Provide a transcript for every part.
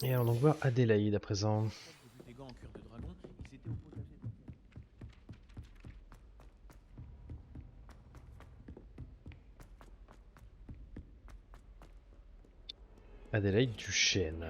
Et allons donc voir Adélaïde à présent. J'ai vu des gants en cuir de dragon, ils étaient au potager. Adélaïde Duchesne.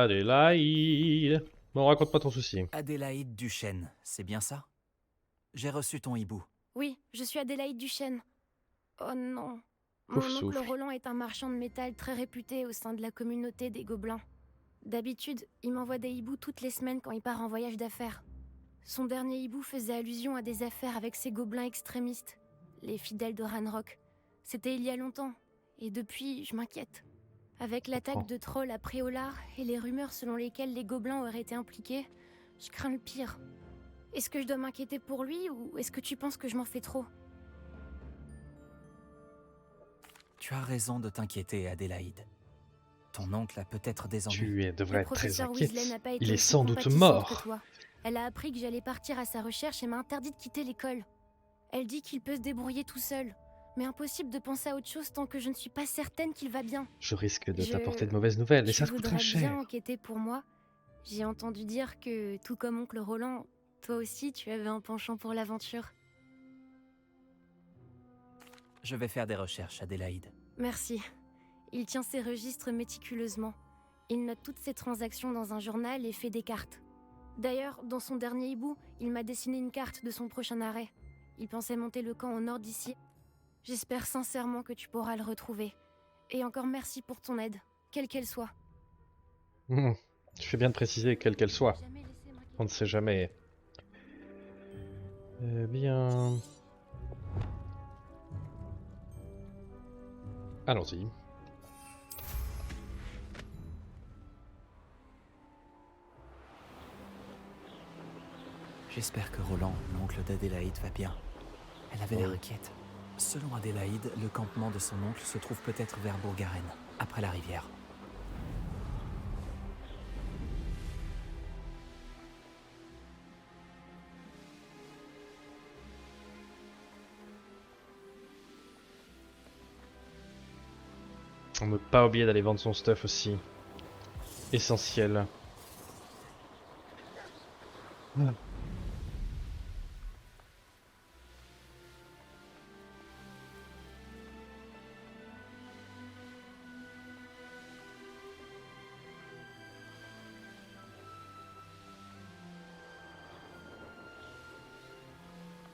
Adélaïde. Bon, raconte-moi ton souci. Adélaïde Duchesne, c'est bien ça? J'ai reçu ton hibou. Oui, je suis Adélaïde Duchesne. Oh non. Pouf Mon oncle souffle. Roland est un marchand de métal très réputé au sein de la communauté des Gobelins. D'habitude, il m'envoie des hiboux toutes les semaines quand il part en voyage d'affaires. Son dernier hibou faisait allusion à des affaires avec ces gobelins extrémistes, les fidèles de Ranrock. C'était il y a longtemps, et depuis, je m'inquiète. Avec l'attaque de trolls à Préolard et les rumeurs selon lesquelles les gobelins auraient été impliqués, je crains le pire. Est-ce que je dois m'inquiéter pour lui ou est-ce que tu penses que je m'en fais trop? Tu as raison de t'inquiéter, Adélaïde. Ton oncle a peut-être des ennuis. Tu devrais Le être très professeur inquiète. Weasley n'a pas été Il est aussi sans doute compatissante que mort. toi. Elle a appris que j'allais partir à sa recherche et m'a interdit de quitter l'école. Elle dit qu'il peut se débrouiller tout seul, mais impossible de penser à autre chose tant que je ne suis pas certaine qu'il va bien. Je risque de Je- t'apporter de mauvaises nouvelles et Tu ça coûte très voudrais bien cher. enquêter pour moi? J'ai entendu dire que, tout comme oncle Roland, toi aussi tu avais un penchant pour l'aventure. Je vais faire des recherches, Adélaïde. Merci. Il tient ses registres méticuleusement. Il note toutes ses transactions dans un journal et fait des cartes. D'ailleurs, dans son dernier hibou, il m'a dessiné une carte de son prochain arrêt. Il pensait monter le camp au nord d'ici. J'espère sincèrement que tu pourras le retrouver. Et encore merci pour ton aide, quelle qu'elle soit. Tu fais bien de préciser quelle qu'elle soit. Jamais laisser m'inquiéter. On ne sait jamais. Bien... Allons-y. J'espère que Roland, l'oncle d'Adélaïde, va bien. Elle avait l'air inquiète. Selon Adélaïde, le campement de son oncle se trouve peut-être vers Bourgaren, après la rivière. On ne peut pas oublier d'aller vendre son stuff aussi. Essentiel.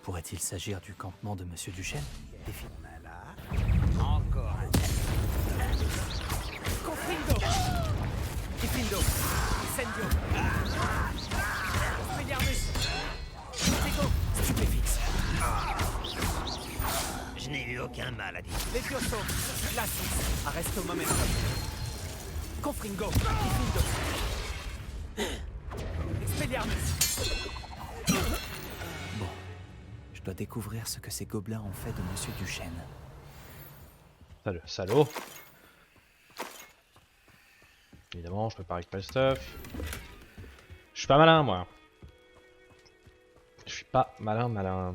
Pourrait-il s'agir du campement de Monsieur Duchesne? Encore un. Confrindo! Diffindo! Incendio! Expelliarmus! Stego! Stupéfixe. Je n'ai eu aucun mal à dire. Levioso! Glacis! Arresto momentum! Confringo! Diffindo! Expelliarmus! Bon. Je dois découvrir ce que ces gobelins ont fait de Monsieur Duchesne. Ça, le salaud. Évidemment, je peux pas récupérer le stuff. Je suis pas malin, moi. Je suis pas malin.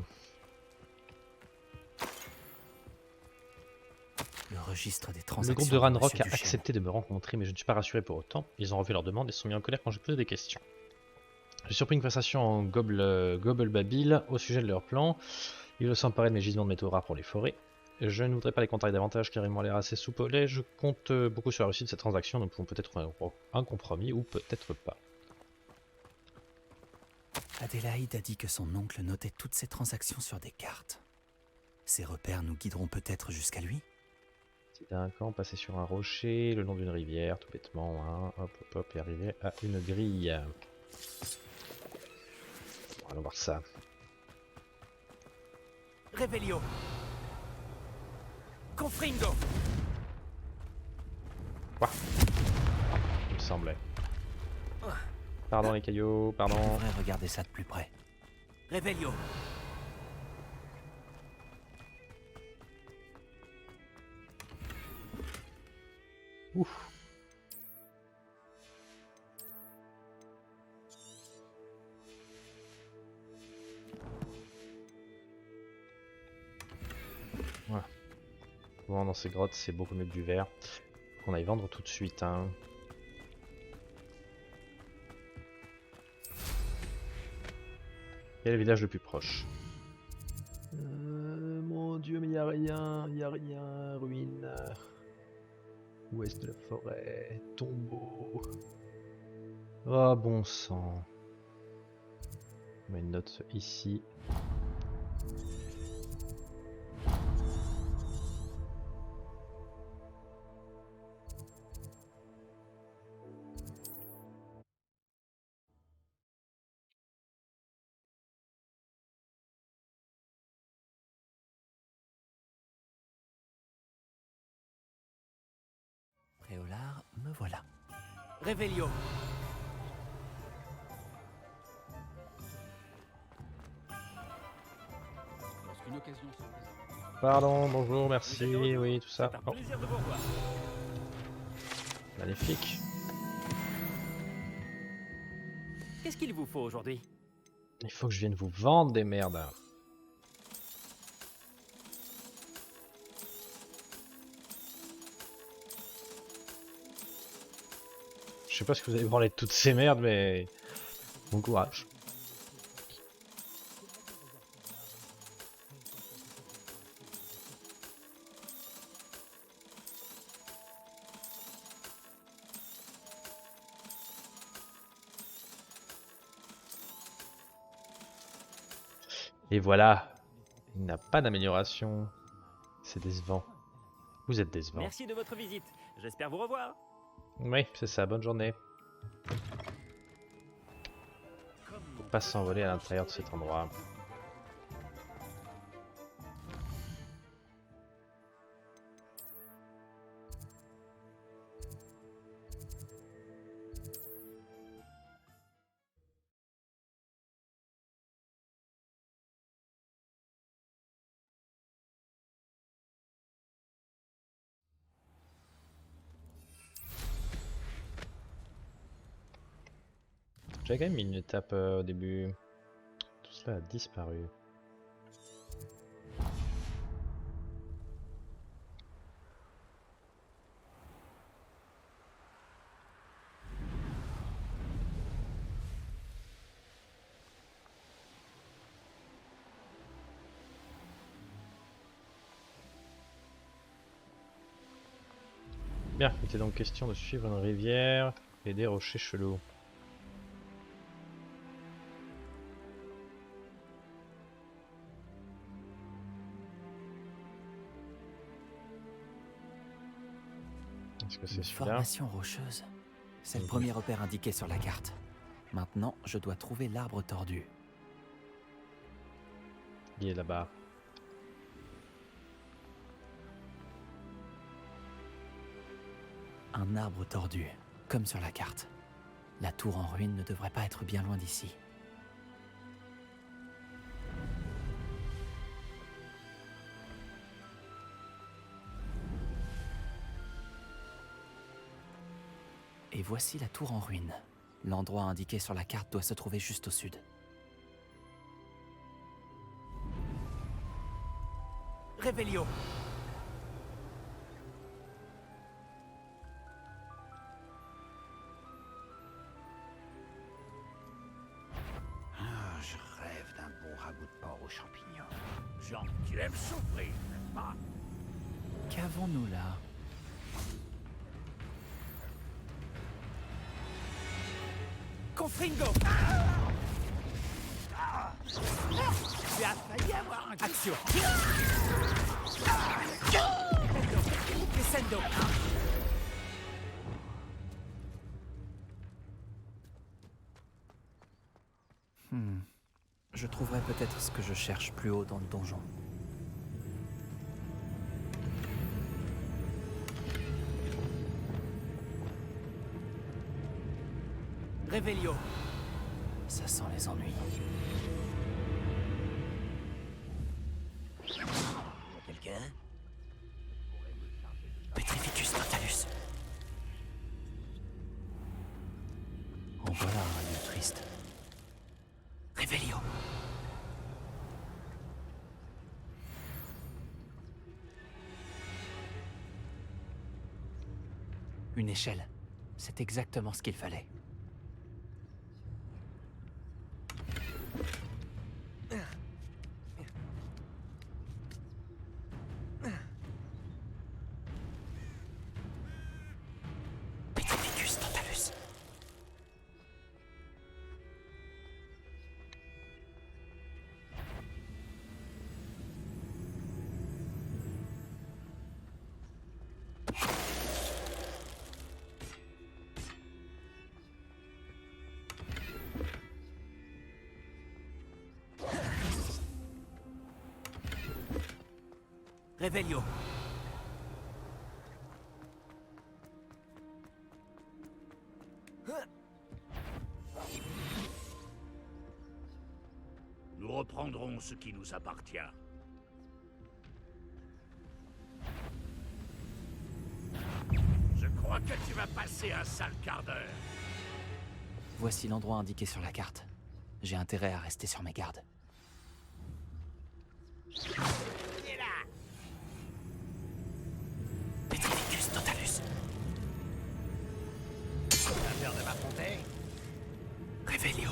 Le registre des Le transactions. groupe de Ranrock Monsieur a Duchesne. accepté de me rencontrer, mais je ne suis pas rassuré pour autant. Ils ont revu leur demande et se sont mis en colère quand j'ai posé des questions. J'ai surpris une conversation en Gobble-Babil au sujet de leur plan. Ils veulent s'emparer de mes gisements de métaux rares pour les forêts. Je ne voudrais pas les contrarier davantage car ils m'ont l'air assez soupolés. Je compte beaucoup sur la réussite de cette transaction. Nous pouvons peut-être trouver un compromis ou peut-être pas. Adélaïde a dit que son oncle notait toutes ses transactions sur des cartes. Ces repères nous guideront peut-être jusqu'à lui. C'est un camp passé sur un rocher, le long d'une rivière, tout bêtement, hein. Hop, et arriver à une grille. Bon, allons voir ça. Revelio! Confrindo! Quoi? Il me semblait. Pardon les cailloux, Je pardon. devrais regarder ça de plus près. Revelio! Ouf. Souvent dans ces grottes, c'est beaucoup mieux que du verre. Qu'on aille vendre tout de suite. Hein. Quel est le village le plus proche? Mon dieu, mais y a rien, ruine. Ouest de la forêt, tombeau. Oh bon sang. On met une note ici. Préolard, me voilà. Revelio. Lorsqu'une occasion se présente. Pardon, bonjour, merci, oui, tout ça. C'est un Oh, plaisir de vous revoir. magnifique. Qu'est-ce qu'il vous faut aujourd'hui? Il faut que je vienne vous vendre des merdes. Je sais pas ce que vous allez branler de toutes ces merdes, mais bon courage. Et voilà, il n'a pas d'amélioration. C'est décevant. Vous êtes décevant. Merci de votre visite. J'espère vous revoir. Oui, c'est ça, bonne journée. Faut pas s'envoler à l'intérieur de cet endroit. J'avais quand même mis une étape au début. Tout cela a disparu. Bien, il était donc question de suivre une rivière et des rochers chelous. Est-ce que c'est Une celui-là? formation rocheuse. C'est le premier repère indiqué sur la carte. Maintenant, je dois trouver l'arbre tordu. Il est là-bas. Un arbre tordu, comme sur la carte. La tour en ruine ne devrait pas être bien loin d'ici. Et voici la tour en ruine. L'endroit indiqué sur la carte doit se trouver juste au sud. Revelio. Ah, je rêve d'un bon ragoût de porc aux champignons. Jean, tu aimes souffrir, n'est-ce pas? Qu'avons-nous là? Confringo. Tu as failli avoir un action. Descendo. Je trouverai peut-être ce que je cherche plus haut dans le donjon. Revelio. Ça sent les ennuis. Quelqu'un? Petrificus totalus. En voilà un lieu triste. Revelio. Une échelle. C'est exactement ce qu'il fallait. Petrificus totalus. Revelio. Nous reprendrons ce qui nous appartient. Je crois que tu vas passer un sale quart d'heure. Voici l'endroit indiqué sur la carte. J'ai intérêt à rester sur mes gardes. Il est là. Petrificus totalus. T'as peur de m'affronter? Revelio.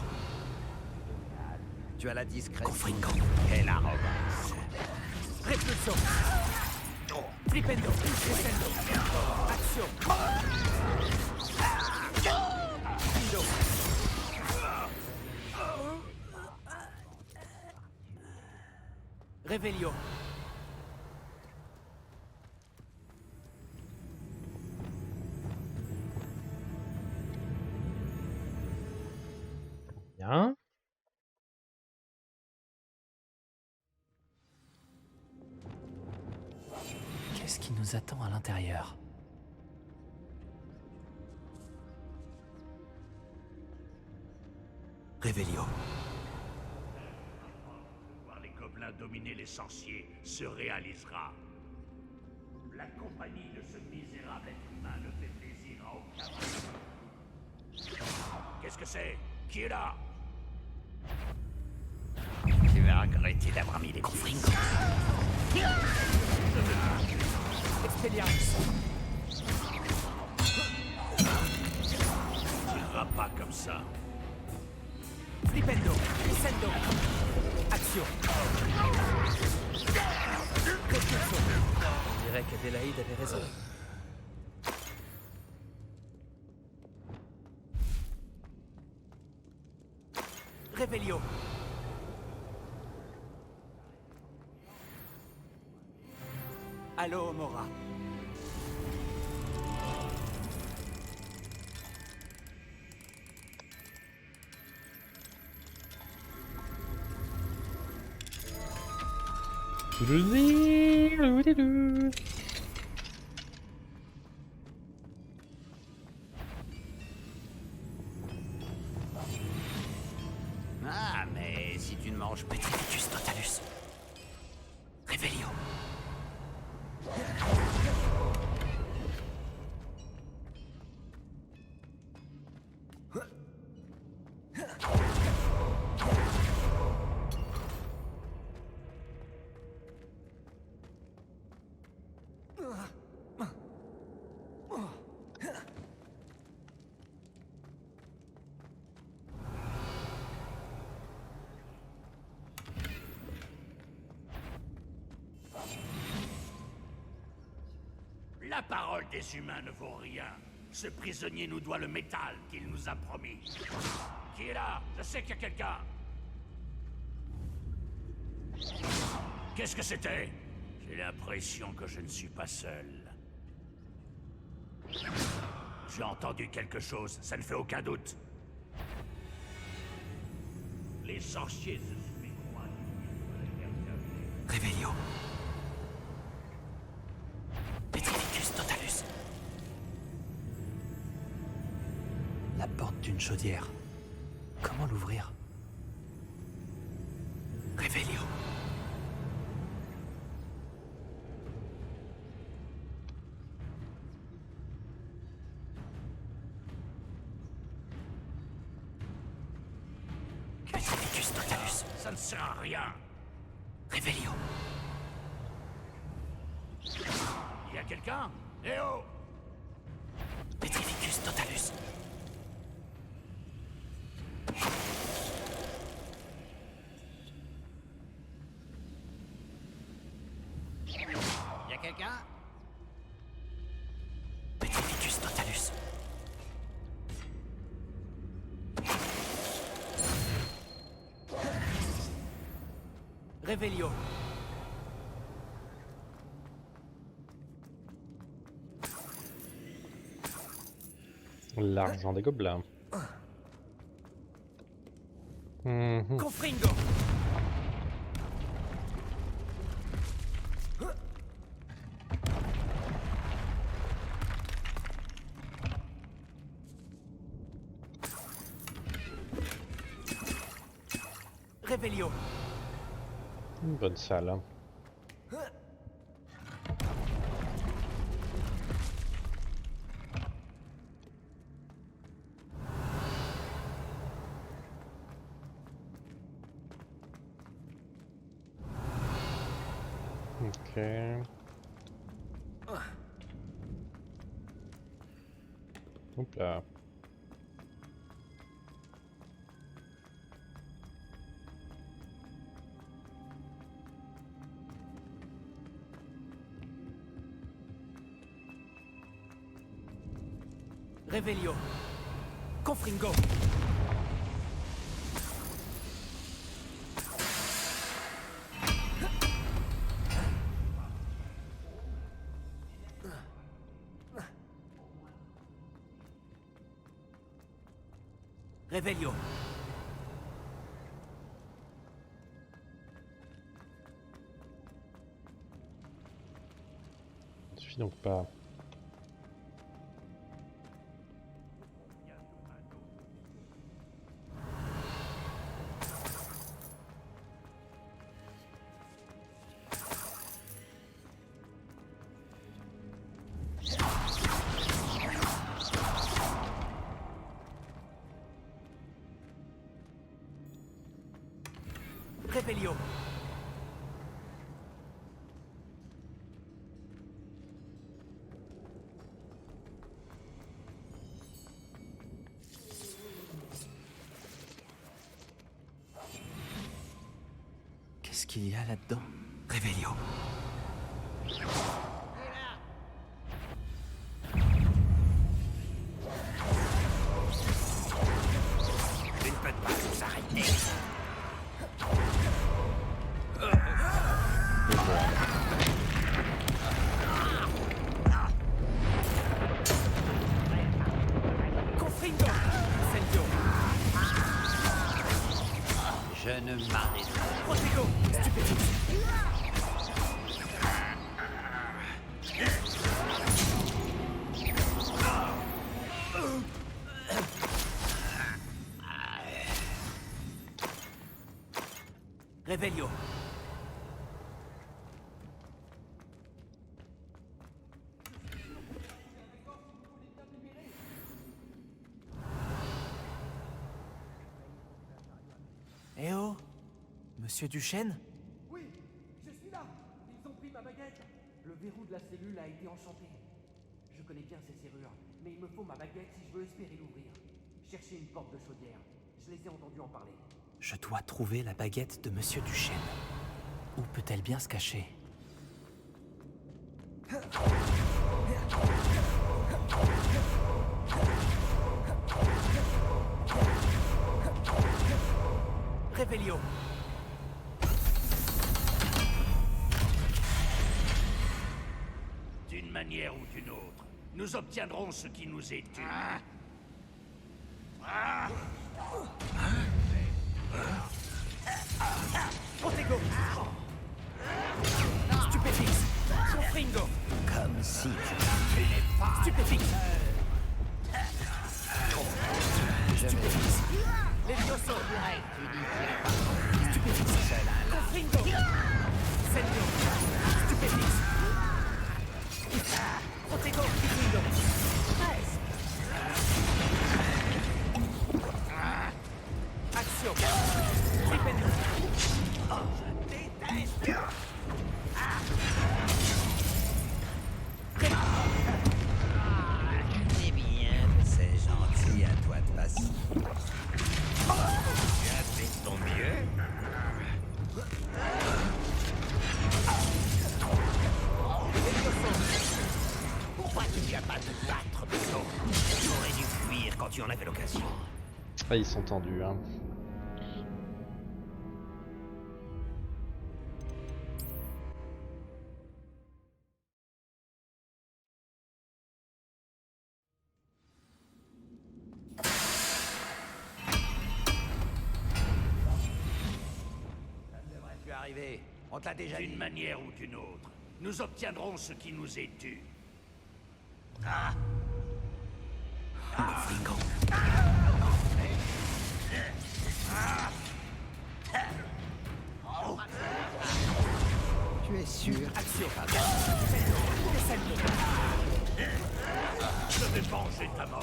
Tu as la discrétion. Confringo. Quelle arrogance. Repulsion. Flipendo. Descendo. Action. Indo. Revelio. Bien. Qu'est-ce qui nous attend à l'intérieur? Revelio. Voir les gobelins dominer les sorciers se réalisera. La compagnie de ce misérable être humain ne fait plaisir à aucun. Qu'est-ce que c'est? Qui est là? Tu vas regretter d'avoir mis les Confringo. Expelliarmus. Tu iras pas comme ça. Flipendo. Descendo. Action. Repulsion. On dirait qu'Adélaïde avait raison. Revelio. Allo, Mora. Ah, mais si tu ne manges pas... Petrificus totalus. Revelio. La parole des humains ne vaut rien. Ce prisonnier nous doit le métal qu'il nous a promis. Qui est là? Je sais qu'il y a quelqu'un. Qu'est-ce que c'était? J'ai l'impression que je ne suis pas seul. J'ai entendu quelque chose, ça ne fait aucun doute. Les sorciers se soumettront à nous. Revelio. Petrificus totalus. La porte d'une chaudière. Comment l'ouvrir? Revelio. Petrificus totalus. Ça ne sert à rien. Revelio. Il y a quelqu'un? Eh oh! Totalus. Y'a quelqu'un? Petrificus Totalus. Revelio. L'argent des gobelins. Mhm. Confringo. Revelio. Une bonne salle. Hein. Ok. Hop là. Revelio. Confringo. Revelio. Il suffit donc pas. Revelio. Qu'est-ce qu'il y a là-dedans? Revelio. Tu ne peux pas nous arrêter. Confringo. Incendio. Je ne m'arrête pas. Protego. Stupéfix. Revelio. Eh oh, Monsieur Duchesne? Oui, je suis là. Ils ont pris ma baguette. Le verrou de la cellule a été enchanté. Je connais bien ces serrures, mais il me faut ma baguette si je veux espérer l'ouvrir. Cherchez une porte de chaudière. Je les ai entendus en parler. Je dois trouver la baguette de Monsieur Duchesne. Où peut-elle bien se cacher? Revelio. D'une manière ou d'une autre, nous obtiendrons ce qui nous est dû. Protego. Stupéfix. Confringo. Comme si tu n'es pas. Stupéfix. Stupéfix. Levioso. Stupéfix. Confringo. Incendio. Stupéfix. Protego. Confringo. Action. Tripendo. C'est bien, c'est Ah, ils sont tendus, hein. Tu es arrivé. On te l'a déjà dit. D'une manière ou d'une autre, nous obtiendrons ce qui nous est dû. Tu es sûr? Action. Je vais venger ta mort.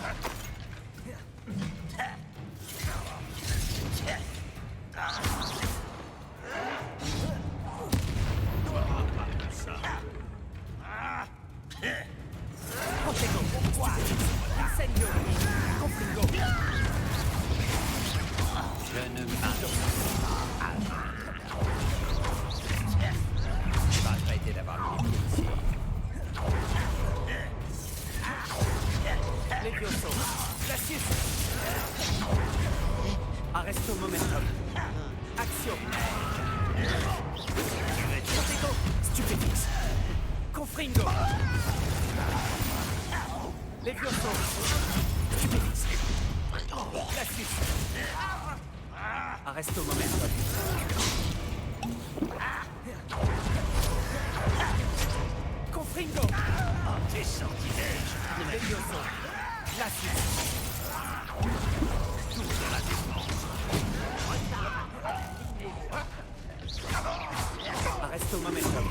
Je ne m'arrête pas. Tu vas regretter d'avoir mis les pieds ici. Levioso, Glacius. Arresto momentum. Action. Protego, Stupefix. Confringo. Levioso. Stupefix. Glacius. Arresto momentum. Confringo. Tes sortilèges. Levioso. Glacius. Arresto momentum.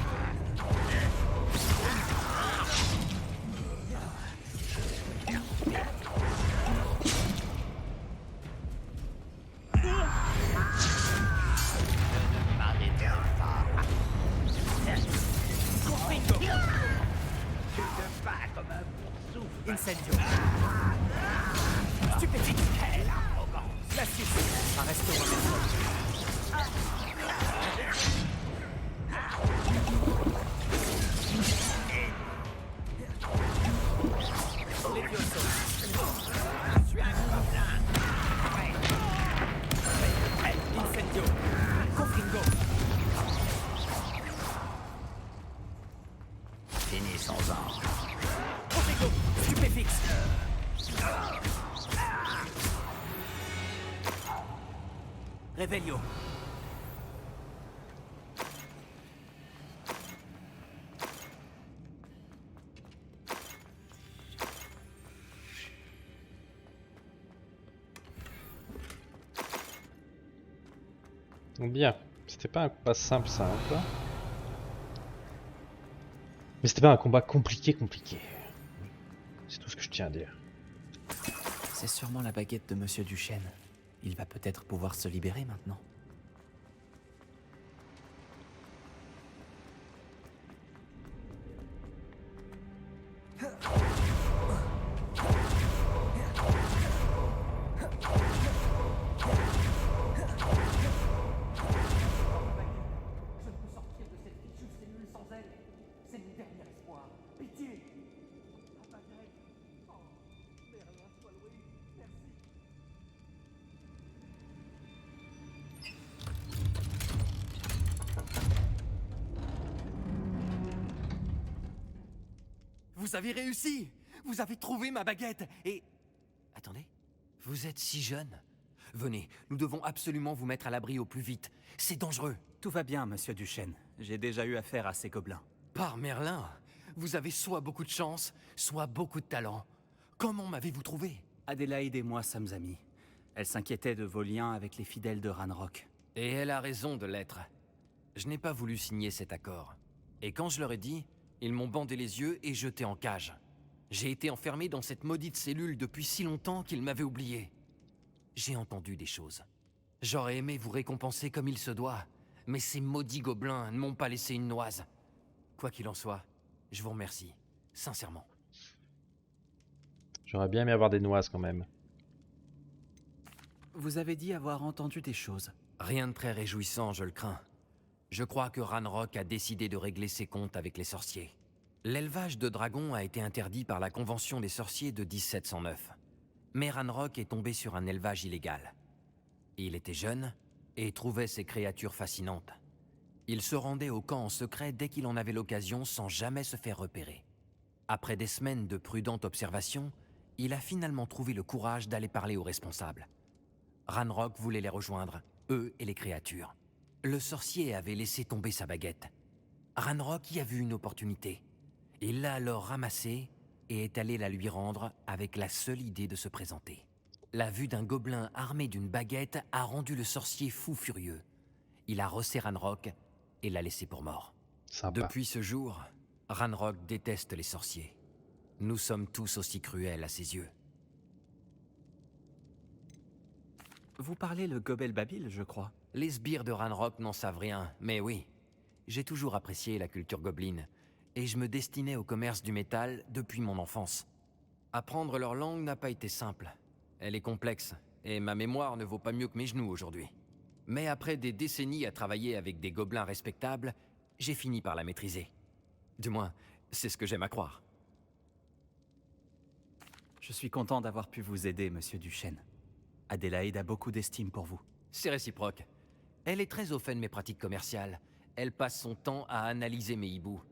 Confringo. Tu te bats comme un boursoufle. Incendio. Stupéfique. Glacius. Arresto momentum. Levioso. Incendio. Confringo. Finissons-en. Protego. Stupéfix. Revelio. Bien. C'était pas un combat simple, mais c'était pas un combat compliqué. C'est tout ce que je tiens à dire. C'est sûrement la baguette de Monsieur Duchesne. Il va peut-être pouvoir se libérer maintenant. Je ne peux sortir de cette fichue cellule sans elle. C'est mon dernier espoir. Pitié. Ah, baguette. Oh, Merlin soit loué. Merci. Vous avez réussi! Vous avez trouvé ma baguette et... Attendez, vous êtes si jeune. Venez, nous devons absolument vous mettre à l'abri au plus vite. C'est dangereux. Tout va bien, Monsieur Duchesne. J'ai déjà eu affaire à ces gobelins. Par Merlin, vous avez soit beaucoup de chance, soit beaucoup de talent. Comment m'avez-vous trouvé? Adélaïde et moi sommes amis. Elle s'inquiétait de vos liens avec les fidèles de Ranrock. Et elle a raison de l'être. Je n'ai pas voulu signer cet accord. Et quand je leur ai dit, ils m'ont bandé les yeux et jeté en cage. J'ai été enfermé dans cette maudite cellule depuis si longtemps qu'ils m'avaient oublié. J'ai entendu des choses. J'aurais aimé vous récompenser comme il se doit, mais ces maudits gobelins ne m'ont pas laissé une noise. Quoi qu'il en soit, je vous remercie, sincèrement. J'aurais bien aimé avoir des noises quand même. Vous avez dit avoir entendu des choses. Rien de très réjouissant, je le crains. Je crois que Ranrock a décidé de régler ses comptes avec les sorciers. L'élevage de dragons a été interdit par la Convention des sorciers de 1709. Mais Ranrock est tombé sur un élevage illégal. Il était jeune et trouvait ces créatures fascinantes. Il se rendait au camp en secret dès qu'il en avait l'occasion sans jamais se faire repérer. Après des semaines de prudente observation, il a finalement trouvé le courage d'aller parler aux responsables. Ranrock voulait les rejoindre, eux et les créatures. Le sorcier avait laissé tomber sa baguette. Ranrock y a vu une opportunité. Il l'a alors ramassée et est allé la lui rendre avec la seule idée de se présenter. La vue d'un gobelin armé d'une baguette a rendu le sorcier fou furieux. Il a rossé Ranrock et l'a laissé pour mort. Sympa. Depuis ce jour, Ranrock déteste les sorciers. Nous sommes tous aussi cruels à ses yeux. Vous parlez le Gobel Babil, je crois. Les sbires de Ranrock n'en savent rien, mais oui. J'ai toujours apprécié la culture gobeline, et je me destinais au commerce du métal depuis mon enfance. Apprendre leur langue n'a pas été simple. Elle est complexe, et ma mémoire ne vaut pas mieux que mes genoux aujourd'hui. Mais après des décennies à travailler avec des gobelins respectables, j'ai fini par la maîtriser. Du moins, c'est ce que j'aime à croire. Je suis content d'avoir pu vous aider, monsieur Duchesne. Adélaïde a beaucoup d'estime pour vous. C'est réciproque. Elle est très au fait de mes pratiques commerciales. Elle passe son temps à analyser mes hiboux.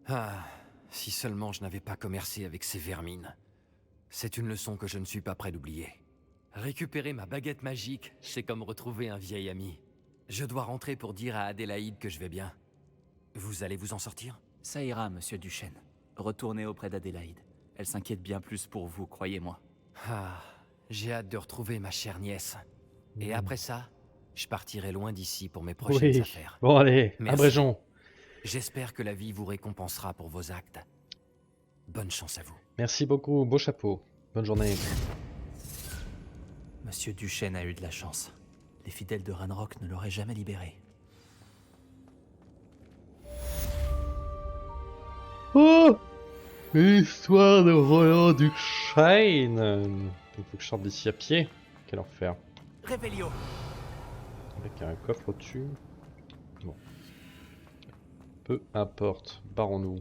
Ah, si seulement je n'avais pas commercé avec ces vermines. C'est une leçon que je ne suis pas prêt d'oublier. Récupérer ma baguette magique, c'est comme retrouver un vieil ami. Je dois rentrer pour dire à Adélaïde que je vais bien. Vous allez vous en sortir? Ça ira, monsieur Duchesne. Retournez auprès d'Adélaïde. Elle s'inquiète bien plus pour vous, croyez-moi. Ah, j'ai hâte de retrouver ma chère nièce. Et après ça, je partirai loin d'ici pour mes prochaines affaires. Bon allez, Merci. abrégeons. J'espère que la vie vous récompensera pour vos actes. Bonne chance à vous. Merci beaucoup, beau chapeau. Bonne journée. Monsieur Duchesne a eu de la chance. Les fidèles de Ranrock ne l'auraient jamais libéré. Oh, l'histoire de Roland Duchesne. Il faut que je sorte d'ici à pied. Quel enfer. Réveillon. Avec un coffre au-dessus. Bon. Peu importe. Barrons-nous.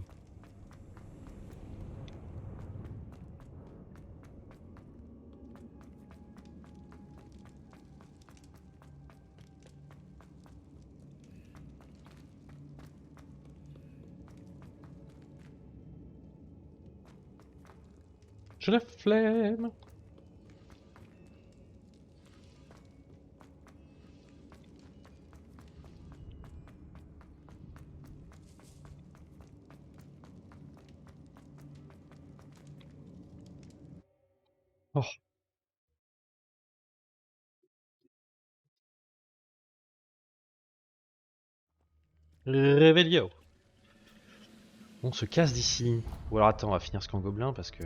J'ai la flemme. Oh. Réveillon. On se casse d'ici. Ou alors attends, on va finir ce camp gobelin parce que...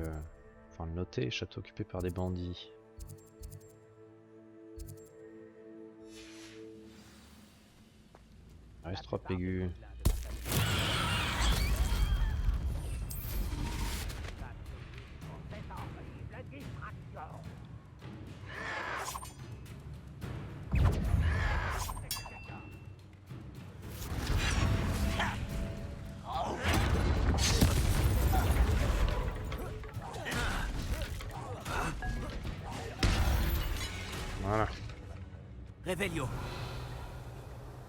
Enfin le noter, château occupé par des bandits. Reste 3 aigus. Voilà. Réveillon.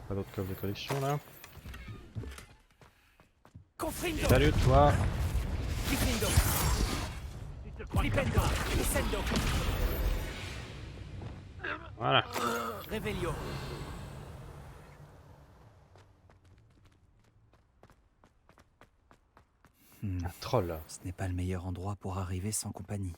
Pas d'autres coffres de collection là. Confrindo. Salut toi. Confrindo. Flipendo. Descendo. Voilà. Réveillon. Un troll. Ce n'est pas le meilleur endroit pour arriver sans compagnie.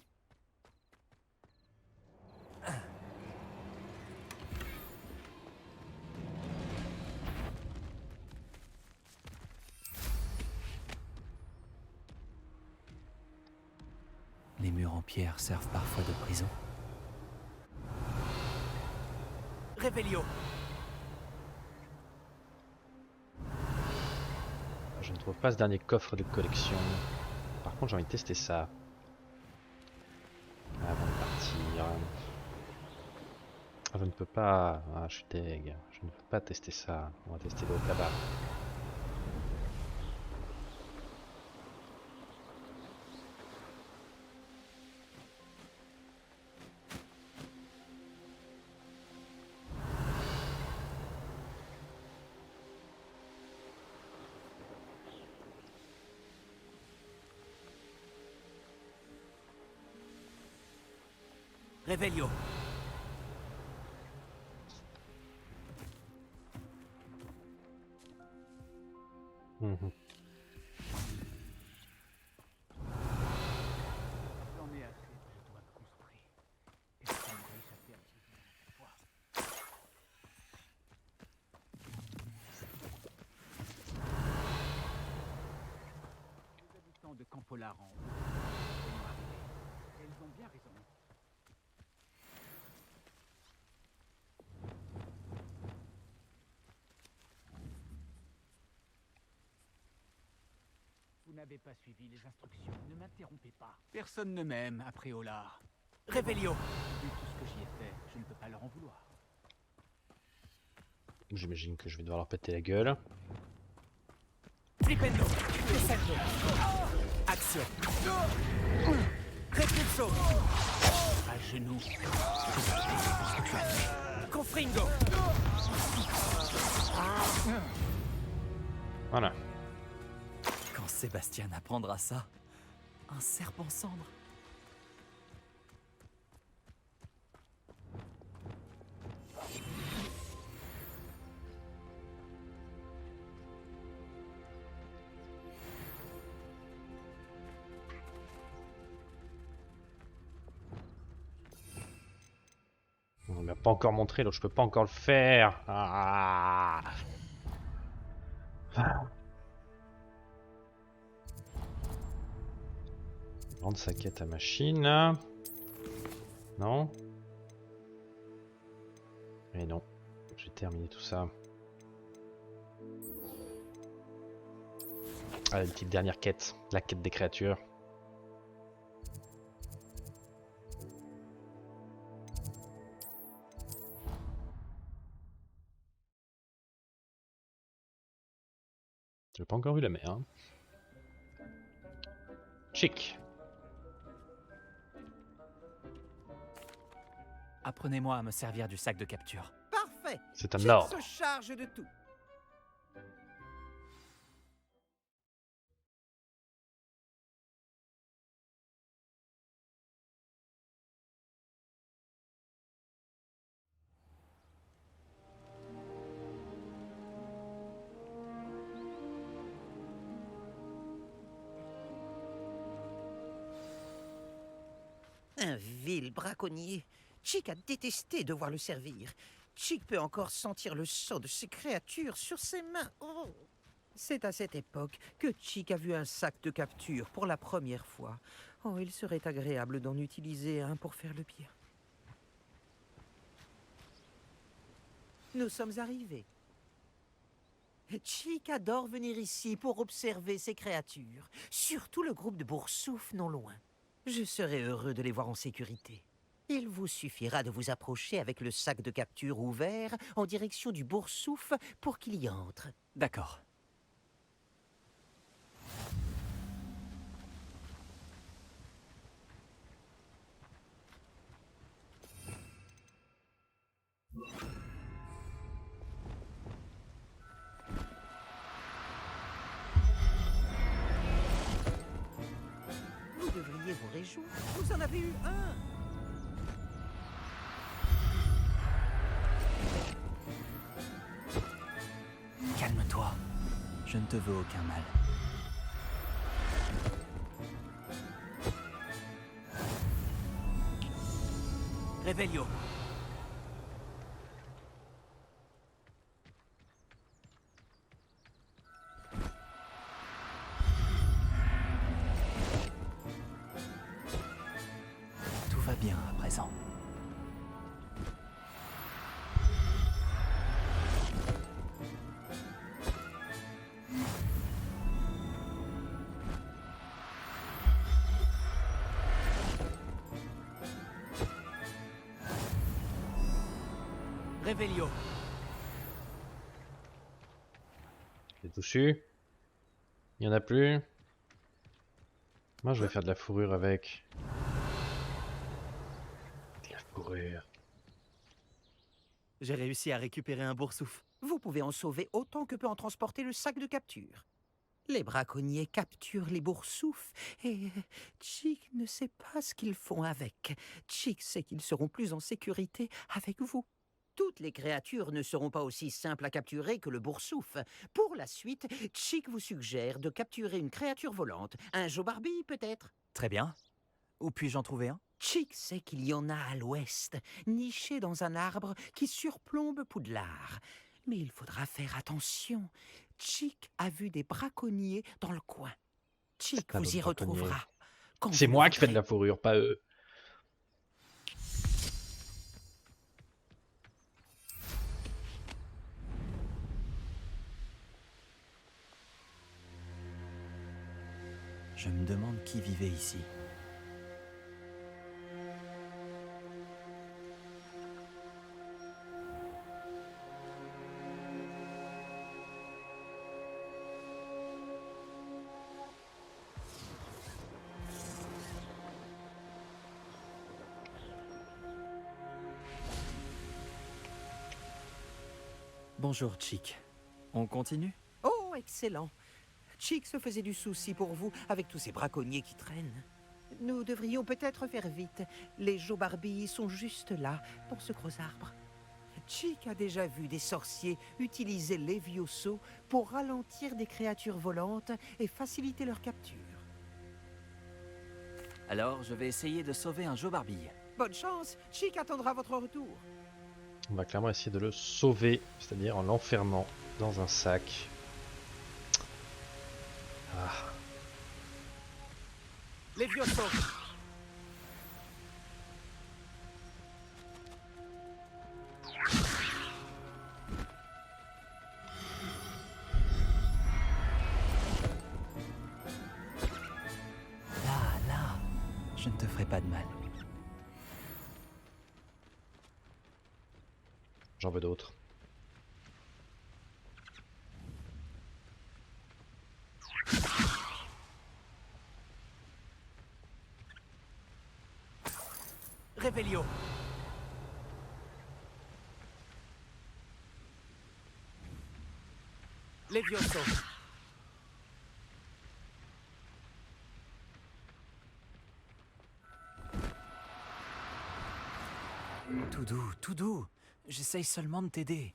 Les murs en pierre servent parfois de prison. Réveillon. Je ne trouve pas ce dernier coffre de collection. Par contre j'ai envie de tester ça. Avant de partir. Ah, je ne peux pas... Ah, je suis deg. Je ne peux pas tester ça. On va tester l'autre là-bas. Revelio. Mhm. J'en ai assez, je dois me concentrer. Personne ne va échapper à ce jugement cette fois. Les habitants de Campolaran vont arriver. Et ils ont bien raison. Vous n'avez pas suivi les instructions. Ne m'interrompez pas. Personne ne m'aime après Olar. Revelio. Vu tout ce que j'y ai fait, je ne peux pas leur en vouloir. J'imagine que je vais devoir leur péter la gueule. Flipendo. Descendo. Action. Repulso. À genoux. Confringo. Voilà. Quand Sébastien apprendra ça, un serpent cendre. On m'a pas encore montré, donc je peux pas encore le faire. Ah. Rendre sa quête à machine. Non. Et non. J'ai terminé tout ça. Ah, une petite dernière quête. La quête des créatures. J'ai pas encore vu la mer. Hein. Chic. Apprenez-moi à me servir du sac de capture. Parfait. C'est un Chick ordre. se charge de tout. Un vil braconnier. Chick a détesté devoir le servir. Chick peut encore sentir le sang de ces créatures sur ses mains. Oh. C'est à cette époque que Chick a vu un sac de capture pour la première fois. Oh, il serait agréable d'en utiliser un pour faire le bien. Nous sommes arrivés. Chick adore venir ici pour observer ces créatures, surtout le groupe de Boursouf non loin. Je serai heureux de les voir en sécurité. Il vous suffira de vous approcher avec le sac de capture ouvert en direction du Boursouf pour qu'il y entre. D'accord. Vous devriez vous réjouir. Vous en avez eu un. Calme-toi. Je ne te veux aucun mal. Revelio. Tout va bien à présent. Revelio. C'est touché. Il y en a plus. Moi je vais faire de la fourrure avec. De la fourrure. J'ai réussi à récupérer un boursouf. Vous pouvez en sauver autant que peut en transporter le sac de capture. Les braconniers capturent les boursoufs et Chick ne sait pas ce qu'ils font avec. Chick sait qu'ils seront plus en sécurité avec vous. Toutes les créatures ne seront pas aussi simples à capturer que le boursouf. Pour la suite, Chick vous suggère de capturer une créature volante. Un Joe-Barbie, peut-être? Très bien. Où puis-je en trouver un? Chick sait qu'il y en a à l'ouest, niché dans un arbre qui surplombe Poudlard. Mais il faudra faire attention. Chick a vu des braconniers dans le coin. Chick Pas vous d'autres y braconniers. retrouvera. quand C'est vous le moi qui fais de voudrez. la fourrure, pas eux. Je me demande qui vivait ici. Bonjour, Chick. On continue? Oh, excellent. Chick se faisait du souci pour vous avec tous ces braconniers qui traînent. Nous devrions peut-être faire vite. Les Joe-Barbie sont juste là, dans ce gros arbre. Chick a déjà vu des sorciers utiliser Levioso pour ralentir des créatures volantes et faciliter leur capture. Alors, je vais essayer de sauver un Joe-Barbie. Bonne chance, Chick attendra votre retour. On va clairement essayer de le sauver, c'est-à-dire en l'enfermant dans un sac. Ah. Levioso. Là, je ne te ferai pas de mal. J'en veux d'autres. Revelio. Levioso. Tout doux, tout doux. J'essaye seulement de t'aider.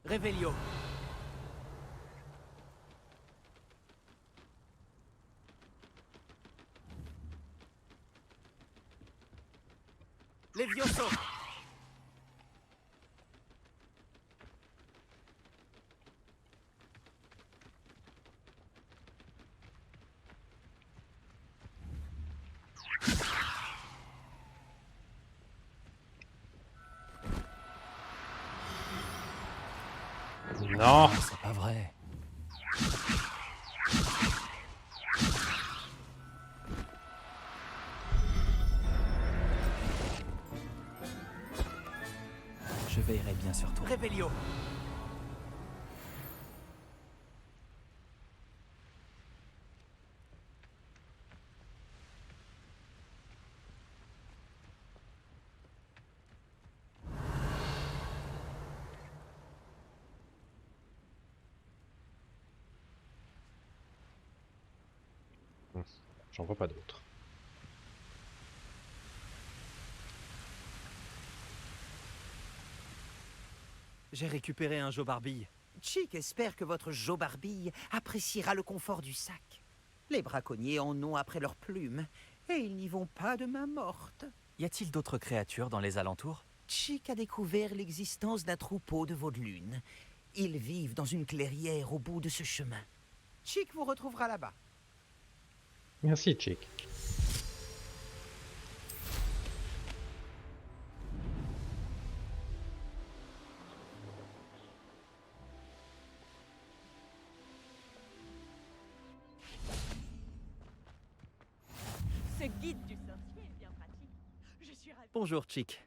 Revelio. Levioso. Non! C'est pas vrai. Je veillerai bien sur toi. Revelio. J'en vois pas d'autres. J'ai récupéré un Joe-Barbie. Chick espère que votre Joe-Barbie appréciera le confort du sac. Les braconniers en ont après leurs plumes, et ils n'y vont pas de main morte. Y a-t-il d'autres créatures dans les alentours? Chick a découvert l'existence d'un troupeau de vaudelune. Ils vivent dans une clairière au bout de ce chemin. Chick vous retrouvera là-bas. Merci, Chick. Ce guide du sorcier est bien pratique. Je suis ravie. Bonjour, Chick.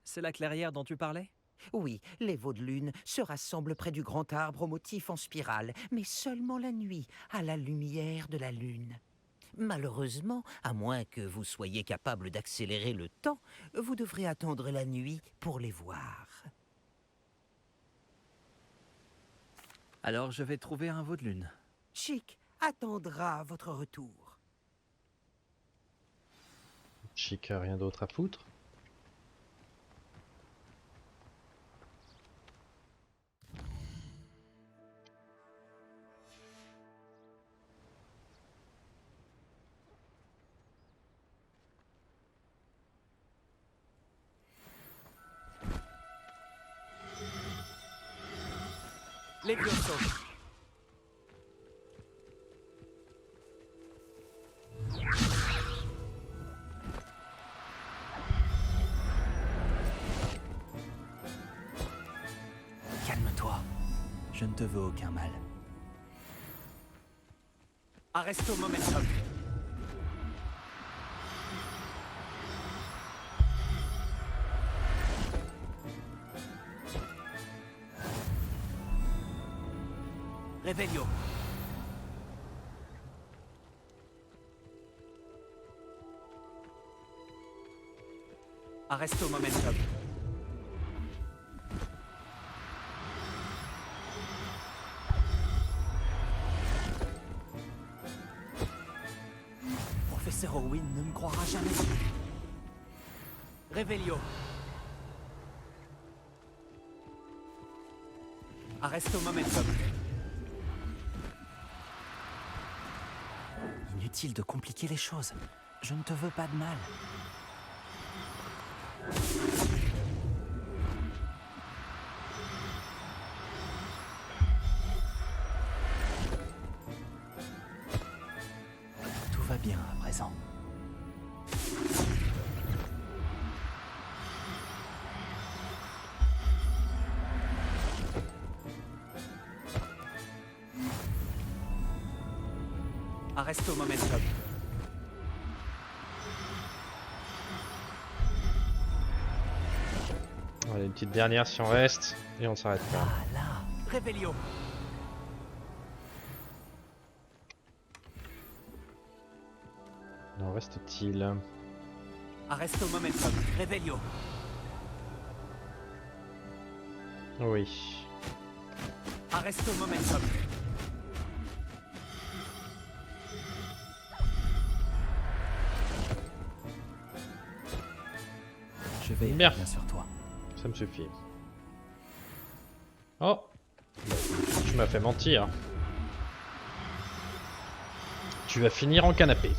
C'est la clairière dont tu parlais? Oui, les vaudelunes se rassemblent près du grand arbre au motif en spirale, mais seulement la nuit, à la lumière de la lune. Malheureusement, à moins que vous soyez capable d'accélérer le temps, vous devrez attendre la nuit pour les voir. Alors je vais trouver un veau de lune. Chic attendra votre retour. Chic, rien d'autre à foutre. Levioso. Calme-toi. Je ne te veux aucun mal. Arresto momentum. Revelio. Arresto momentum. Professeur Owen ne me croira jamais. Revelio. Arresto momentum. Inutile de compliquer les choses. Je ne te veux pas de mal. Tout va bien à présent. Arresto momentum. Allez, une petite dernière si on reste, et on s'arrête là. Ah là, Revelio. En reste-t-il? Arresto momentum. Revelio. Oui. Arresto momentum. Je vais Bien. bien sur toi. Ça me suffit. Oh! Tu m'as fait mentir. Tu vas finir en canapé.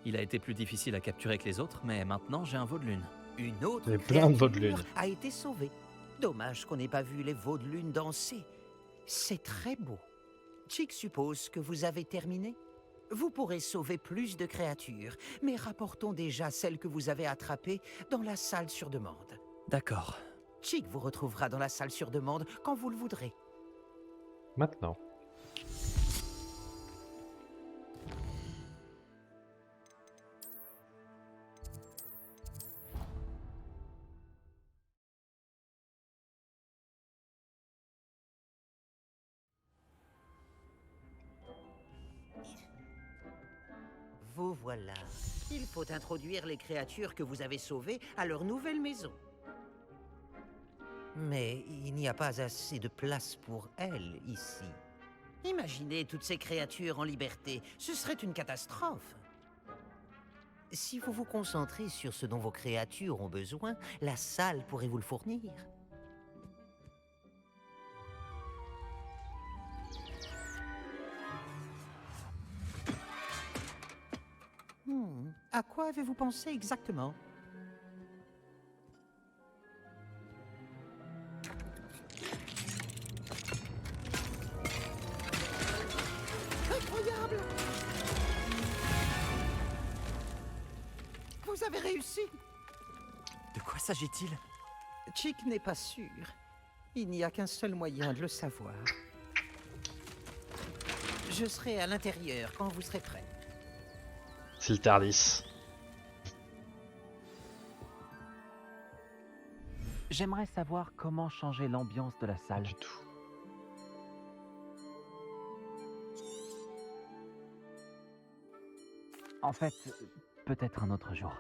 Il a été plus difficile à capturer que les autres, mais maintenant j'ai un veau de lune. Une autre Il y a plein de veaux de créature lune. a été sauvée. Dommage qu'on n'ait pas vu les veaux de lune danser. C'est très beau. Chick suppose que vous avez terminé. Vous pourrez sauver plus de créatures, mais rapportons déjà celles que vous avez attrapées dans la salle sur demande. D'accord. Chick vous retrouvera dans la salle sur demande quand vous le voudrez. Maintenant. Vous voilà. Il faut introduire les créatures que vous avez sauvées à leur nouvelle maison. Mais il n'y a pas assez de place pour elles ici. Imaginez toutes ces créatures en liberté, ce serait une catastrophe. Si vous vous concentrez sur ce dont vos créatures ont besoin, la salle pourrait vous le fournir. À quoi avez-vous pensé exactement? Incroyable! Vous avez réussi! De quoi s'agit-il? Chick n'est pas sûr. Il n'y a qu'un seul moyen de le savoir. Je serai à l'intérieur quand vous serez prêt. C'est le Tardis. J'aimerais savoir comment changer l'ambiance de la Pas salle. du tout. En fait, peut-être un autre jour.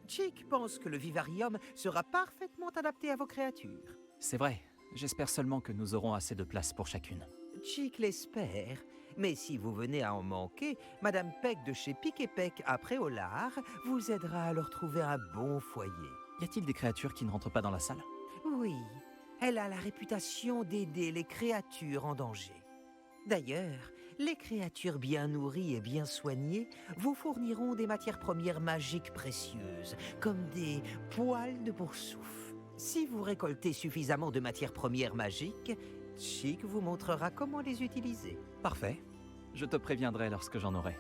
Chick pense que le vivarium sera parfaitement adapté à vos créatures. C'est vrai. J'espère seulement que nous aurons assez de place pour chacune. Chick l'espère, mais si vous venez à en manquer, Madame Peck de chez Pic et Peck à Préolard vous aidera à leur trouver un bon foyer. Y a-t-il des créatures qui ne rentrent pas dans la salle? Oui, elle a la réputation d'aider les créatures en danger. D'ailleurs, les créatures bien nourries et bien soignées vous fourniront des matières premières magiques précieuses, comme des poils de boursoufle. Si vous récoltez suffisamment de matières premières magiques, Chick vous montrera comment les utiliser. Parfait. Je te préviendrai lorsque j'en aurai.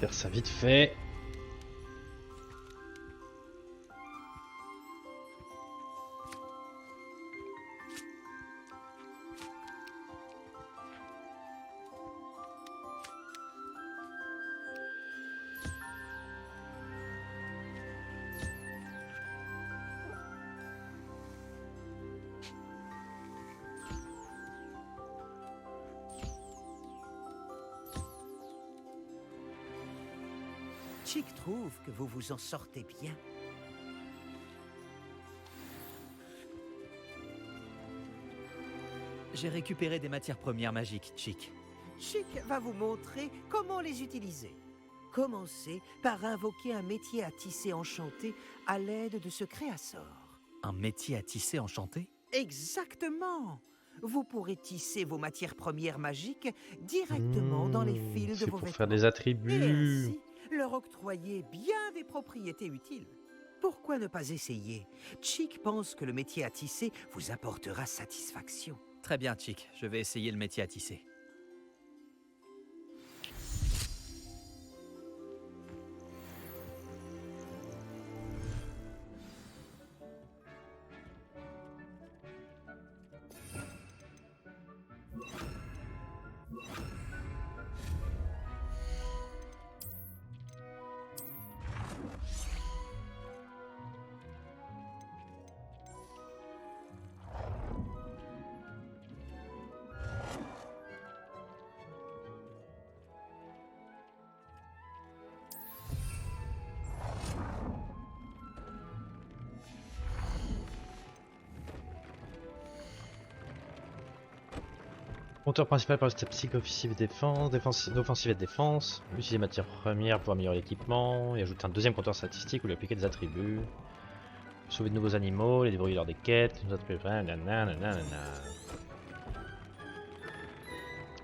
Faire ça vite fait. Chick trouve que vous vous en sortez bien. J'ai récupéré des matières premières magiques, Chick. Chick va vous montrer comment les utiliser. Commencez par invoquer un métier à tisser enchanté à l'aide de ce créasort. Un métier à tisser enchanté? Exactement! Vous pourrez tisser vos matières premières magiques directement dans les fils de C'est vos pour vêtements. faire des Et attributs. ainsi, leur octroyer bien des propriétés utiles. Pourquoi ne pas essayer? Chick pense que le métier à tisser vous apportera satisfaction. Très bien, Chick. Je vais essayer le métier à tisser. Compteur principal pour le statistique offensive et défense, offensive et défense. Utiliser matières premières pour améliorer l'équipement. Et ajouter un deuxième compteur statistique où lui appliquer des attributs. Sauver de nouveaux animaux, les débrouiller lors des quêtes. Nous attribuer.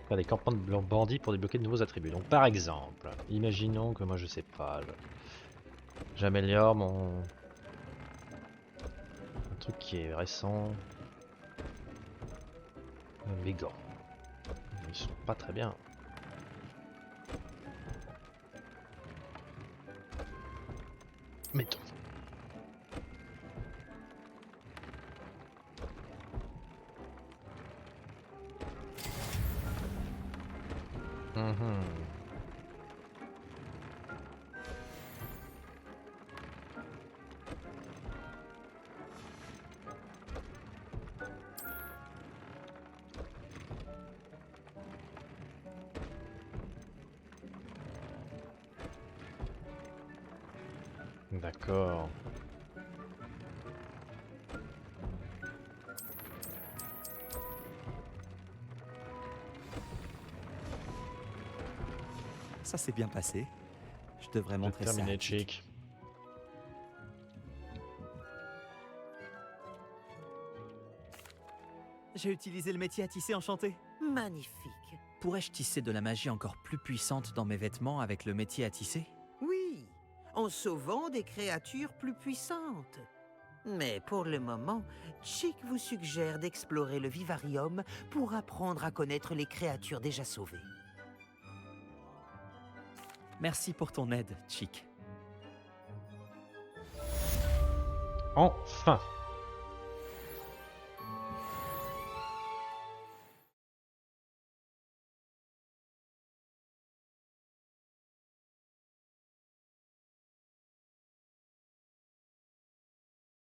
Faire des campements de bandits pour débloquer de nouveaux attributs. Donc par exemple, imaginons que moi je sais pas. J'améliore mon. Un truc qui est récent. Mes gants. Ils sont pas très bien. Mettons. D'accord. Ça s'est bien passé. Je devrais montrer ça. Terminé, à Chick. Chick. J'ai utilisé le métier à tisser enchanté. Magnifique. Pourrais-je tisser de la magie encore plus puissante dans mes vêtements avec le métier à tisser? Oui, en sauvant des créatures plus puissantes. Mais pour le moment, Chick vous suggère d'explorer le vivarium pour apprendre à connaître les créatures déjà sauvées. Merci pour ton aide, Chick. Enfin.